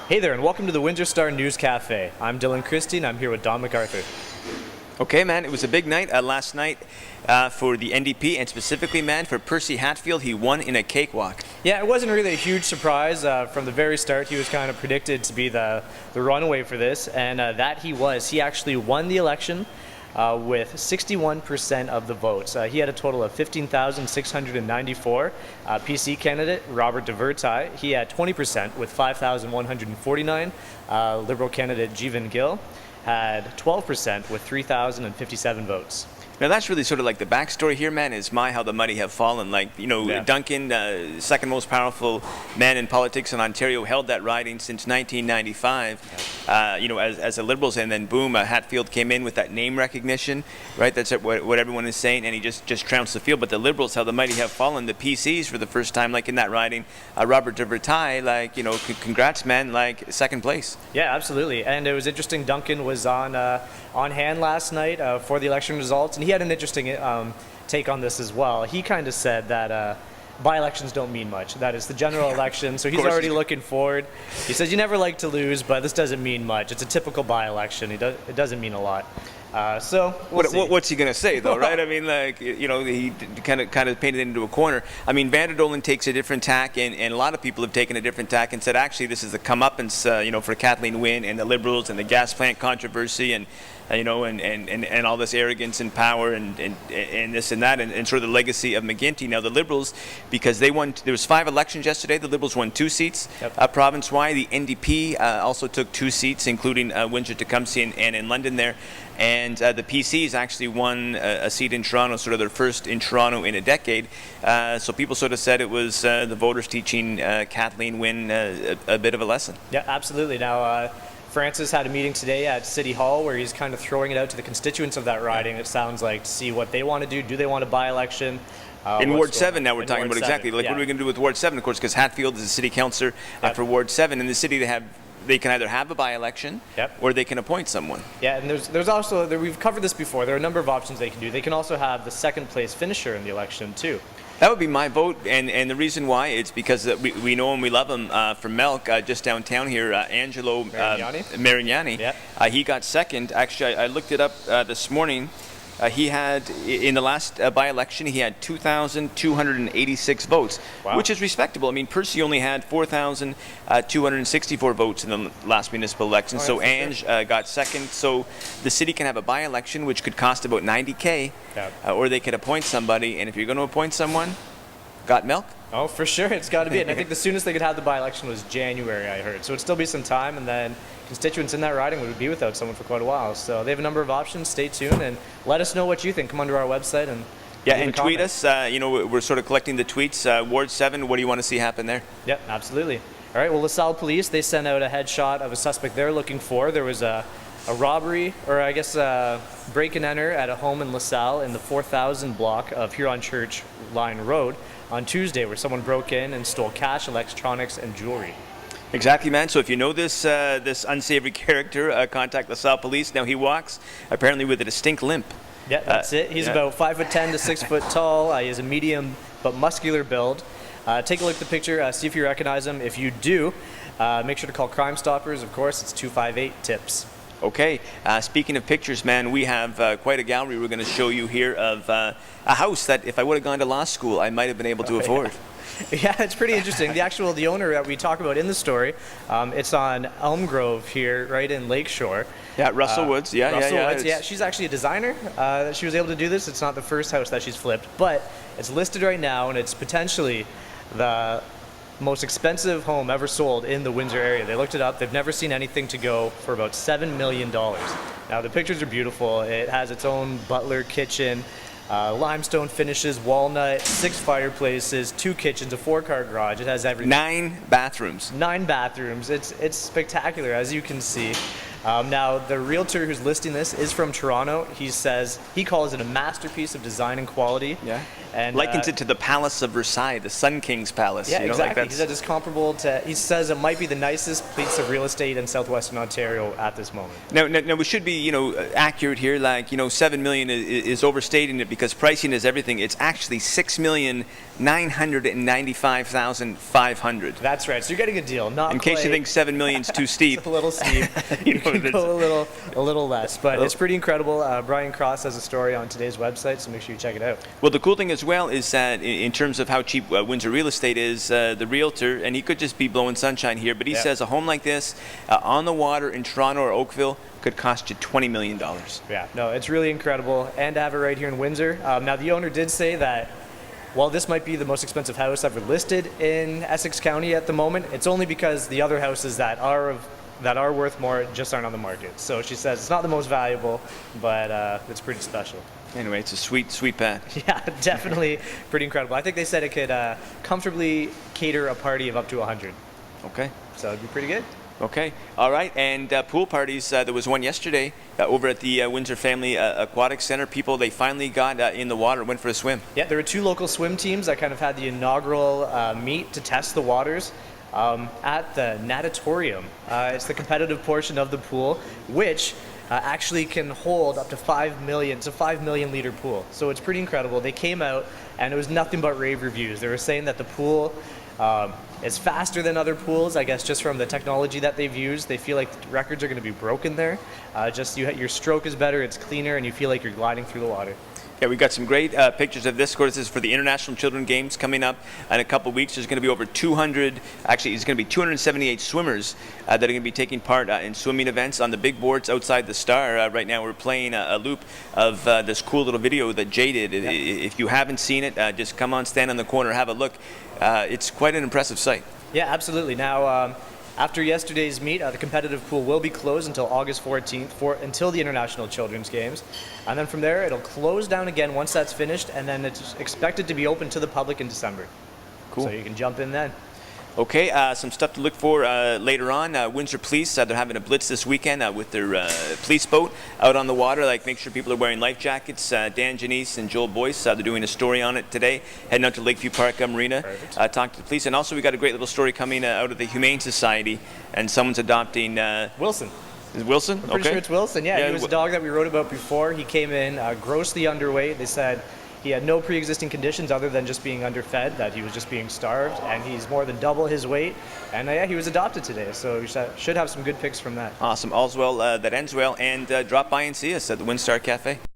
Hey there, and welcome to the Windsor Star News Cafe. I'm Kristy, and I'm here with Don McArthur. Okay, man, it was a big night last night for the NDP, and specifically, man, for Percy Hatfield. He won in a cakewalk. Yeah, it wasn't really a huge surprise. From the very start, he was kind of predicted to be the runaway for this, and that he was. He actually won the election with 61% of the votes. He had a total of 15,694. PC candidate Robert DeVertai, he had 20% with 5,149. Liberal candidate Jeevan Gill had 12% with 3,057 votes. Now that's really sort of like the backstory here, man, is how the mighty have fallen. Like, Duncan, second most powerful man in politics in Ontario, held that riding since 1995, as the Liberals, and then boom, Hatfield came in with that name recognition, right? That's what everyone is saying, and he just trounced the field. But the Liberals, how the mighty have fallen. The PCs, for the first time, like in that riding, Robert DeVertai, congrats, man, second place. Yeah, absolutely. And it was interesting, Duncan was on hand last night for the election results, and he had an interesting take on this as well. He kind of said that by-elections don't mean much. That is the general election, so he's already looking forward. He says you never like to lose, but this doesn't mean much. It's a typical by-election. It doesn't mean a lot. So what's he going to say, though, right? I mean, he kind of painted it into a corner. I mean, Vanderdolen takes a different tack, and a lot of people have taken a different tack and said, actually, this is the comeuppance, for Kathleen Wynne and the Liberals and the gas plant controversy and all this arrogance and power and this and that and sort of the legacy of McGuinty. Now the Liberals, because they won, there was 5 elections yesterday. The Liberals won 2 seats province-wide. The NDP also took 2 seats, including Windsor-Tecumseh and in London there. And the PCs actually won a seat in Toronto, sort of their first in Toronto in a decade. So people sort of said it was the voters teaching Kathleen Wynne a bit of a lesson. Yeah, absolutely. Now, Francis had a meeting today at City Hall where he's kind of throwing it out to the constituents of that riding, it sounds like, to see what they want to do. Do they want a by-election? In Ward 7 now we're talking about exactly. What are we going to do with Ward 7, of course, because Hatfield is a city councillor for Ward 7. In the city they can either have a by-election or they can appoint someone. Yeah, and there's also, we've covered this before, there are a number of options they can do. They can also have the second place finisher in the election too. That would be my vote, and the reason why is because we know and we love him from Melk, just downtown here, Angelo Marignani. He got second. Actually, I looked it up this morning. He had, in the last by-election, he had 2,286 votes, which is respectable. I mean, Percy only had 4,264 votes in the last municipal election, so Ange got second. So the city can have a by-election, which could cost about $90K, or they could appoint somebody, and if you're going to appoint someone, got milk? Oh, for sure, it's got to be it. And I think the soonest they could have the by-election was January, I heard. So it'd still be some time, and then constituents in that riding would be without someone for quite a while. So they have a number of options. Stay tuned and let us know what you think. Come onto our website and tweet us. We're sort of collecting the tweets. Ward 7, what do you want to see happen there? Yep, absolutely. All right, well, LaSalle Police, they sent out a headshot of a suspect they're looking for. There was a robbery, or I guess a break and enter at a home in LaSalle in the 4000 block of Huron Church Line Road on Tuesday, where someone broke in and stole cash, electronics, and jewelry. Exactly, man. So if you know this unsavory character, contact LaSalle Police. Now he walks apparently with a distinct limp. Yeah, that's it. He's about 5'10" to 6 foot tall. He has a medium but muscular build. Take a look at the picture. See if you recognize him. If you do, make sure to call Crime Stoppers. Of course, it's 258-TIPS. Okay. Speaking of pictures, man, we have quite a gallery we're going to show you here of a house that if I would have gone to law school, I might have been able to afford. Yeah, it's pretty interesting. The owner that we talk about in the story, it's on Elm Grove here, right in Lakeshore. Yeah, Russell Woods. Yeah, she's actually a designer. She was able to do this. It's not the first house that she's flipped, but it's listed right now, and it's potentially the most expensive home ever sold in the Windsor area. They looked it up. They've never seen anything to go for about $7 million. Now, the pictures are beautiful. It has its own butler kitchen, limestone finishes, walnut, 6 fireplaces, 2 kitchens, a 4-car garage. It has everything. 9 bathrooms. 9 bathrooms. It's spectacular, as you can see. Now, the realtor who's listing this is from Toronto. He says he calls it a masterpiece of design and quality. Yeah. And likens it to the Palace of Versailles, the Sun King's Palace. Yeah, you know, exactly. Like He said it's comparable to. He says it might be the nicest piece of real estate in southwestern Ontario at this moment. Now we should be, accurate here. Like, 7 million is overstating it because pricing is everything. It's actually 6,995,500. That's right. So you're getting a deal. Not in case you think 7 million's too steep. It's a little steep. You can go a little less, but it's pretty incredible. Brian Cross has a story on today's website, so make sure you check it out. Well, the cool thing as well is that in terms of how cheap Windsor real estate is, the realtor, and he could just be blowing sunshine here, but he says a home like this on the water in Toronto or Oakville could cost you $20 million. Yeah, no, it's really incredible, and to have it right here in Windsor. Now, the owner did say that while this might be the most expensive house ever listed in Essex County at the moment, it's only because the other houses that are worth more just aren't on the market. So she says it's not the most valuable, but it's pretty special. Anyway, it's a sweet, sweet pad. Yeah, definitely pretty incredible. I think they said it could comfortably cater a party of up to 100. Okay. So it'd be pretty good. Okay. All right. And pool parties, there was one yesterday over at the Windsor Family Aquatic Center. People, they finally got in the water, went for a swim. Yeah, there were 2 local swim teams that kind of had the inaugural meet to test the waters. At the natatorium. It's the competitive portion of the pool, which actually can hold up to 5 million. It's a 5 million liter pool, so it's pretty incredible. They came out and it was nothing but rave reviews. They were saying that the pool is faster than other pools, I guess, just from the technology that they've used. They feel like the records are going to be broken there. Your stroke is better, it's cleaner, and you feel like you're gliding through the water. Yeah, we've got some great pictures of this. Of course, this is for the International Children's Games coming up in a couple of weeks. There's going to be over 200, actually, it's going to be 278 swimmers that are going to be taking part in swimming events on the big boards outside the Star. Right now, we're playing a loop of this cool little video that Jay did. Yeah. If you haven't seen it, just come on, stand on the corner, have a look. It's quite an impressive sight. Yeah, absolutely. Now, after yesterday's meet, the competitive pool will be closed until August 14th until the International Children's Games. And then from there, it'll close down again once that's finished, and then it's expected to be open to the public in December. Cool. So you can jump in then. Okay, some stuff to look for later on. Windsor Police, they're having a blitz this weekend with their police boat out on the water. Make sure people are wearing life jackets. Dan Janice and Joel Boyce, they're doing a story on it today. Heading out to Lakeview Park Marina, talk to the police. And also we got a great little story coming out of the Humane Society, and someone's adopting... Wilson. Is it Wilson? I'm pretty sure it's Wilson, yeah. He was a dog that we wrote about before. He came in grossly underweight. They said he had no pre-existing conditions other than just being underfed, that he was just being starved, and he's more than double his weight. And yeah, he was adopted today, so we should have some good picks from that. Awesome. All's well that ends well, and drop by and see us at the WinStarCafe.